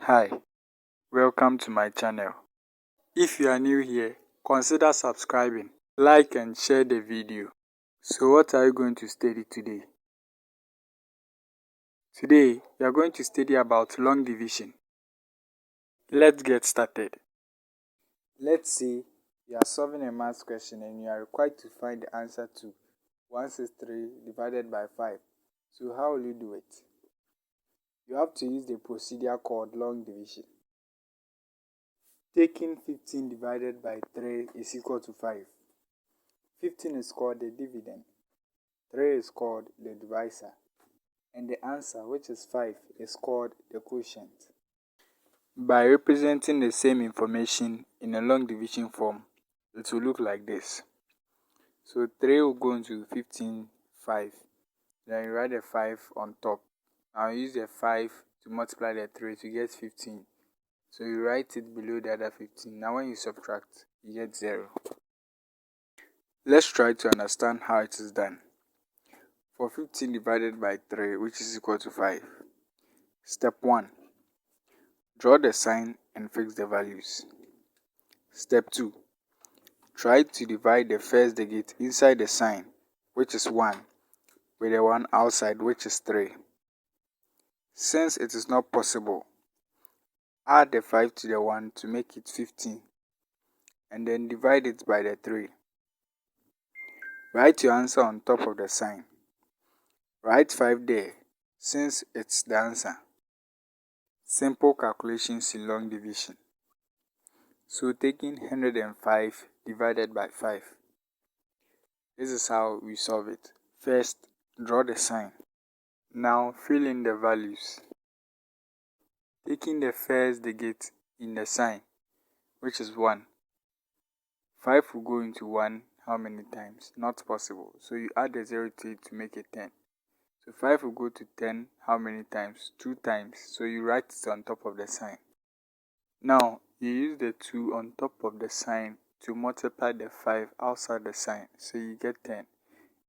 Hi, welcome to my channel. If you are new here, consider subscribing, like and share the video. So what are you going to study today? Today, we are going to study about long division. Let's get started. Let's say you are solving a math question and you are required to find the answer to 163 divided by 5. So how will you do it? You have to use the procedure called long division. Taking 15 divided by 3 is equal to 5. 15 is called the dividend, 3 is called the divisor, and the answer, which is 5, is called the quotient. By representing the same information in a long division form, it will look like this. So 3 will go into 15, 5. Then you write the 5 on top. Now use the 5 to multiply the 3 to get 15. So you write it below the other 15. Now when you subtract, you get 0. Let's try to understand how it is done. For 15 divided by 3, which is equal to 5. Step 1. Draw the sign and fix the values. Step 2. Try to divide the first digit inside the sign, which is 1, with the one outside, which is 3. Since it is not possible, add the 5 to the 1 to make it 15, and then divide it by the 3. Write your answer on top of the sign. Write 5 there, since it's the answer. Simple calculations in long division. So taking 105 divided by 5. This is how we solve it. First, draw the sign. Now fill in the values. Taking the first digit in the sign, which is 1. 5 will go into 1 how many times? Not possible. So you add the 0 to it to make it 10. So 5 will go to 10 how many times? 2 times. So you write it on top of the sign. Now you use the 2 on top of the sign to multiply the 5 outside the sign. So you get 10.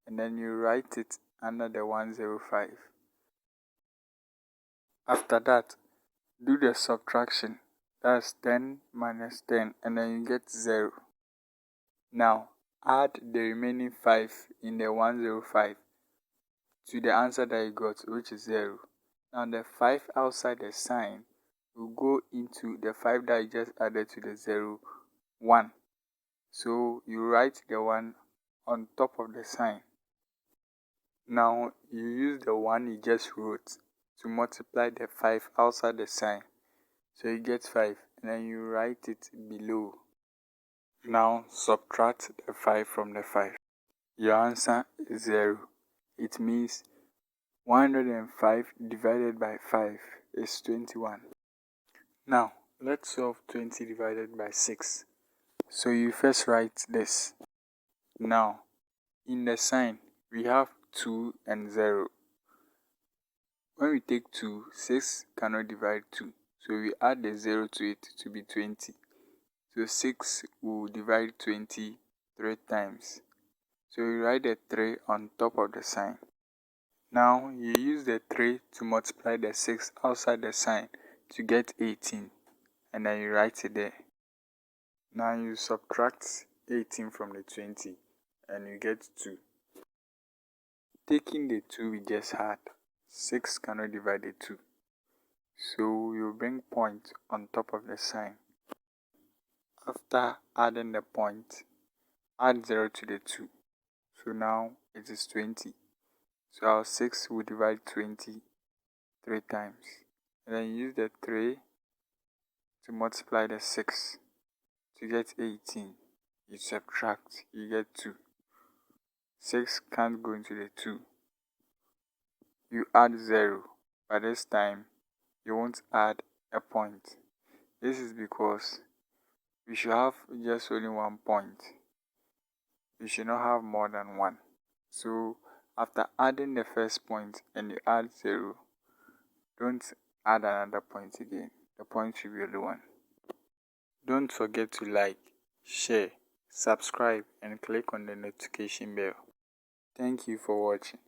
And then you write it under the 105. After that, do the subtraction. That's 10 minus 10, and then you get 0. Now, add the remaining 5 in the 105 to the answer that you got, which is 0. Now, the 5 outside the sign will go into the 5 that you just added to the 0, 1. So, you write the 1 on top of the sign. Now, you use the 1 you just wrote to multiply the 5 outside the sign. So you get 5, and then you write it below. Now subtract the 5 from the 5. Your answer is 0. It means 105 divided by 5 is 21. Now let's solve 20 divided by 6. So you first write this. Now in the sign we have 2 and 0. When we take 2, 6 cannot divide 2. So we add the 0 to it to be 20. So 6 will divide 20 3 times. So you write the 3 on top of the sign. Now you use the 3 to multiply the 6 outside the sign to get 18. And then you write it there. Now you subtract 18 from the 20 and you get 2. Taking the 2 we just had, 6 cannot divide the 2. So you bring point on top of the sign. After adding the point, add 0 to the 2. So now it is 20. So our 6 will divide 20 3 times. And then use the 3 to multiply the 6 to get 18. You subtract, you get 2. 6 can't go into the 2. You add 0. By this time, you won't add a point. This is because we should have just only 1 point. We should not have more than 1. So after adding the first point and you add 0, don't add another point again. The point should be only 1. Don't forget to like, share, subscribe and click on the notification bell. Thank you for watching.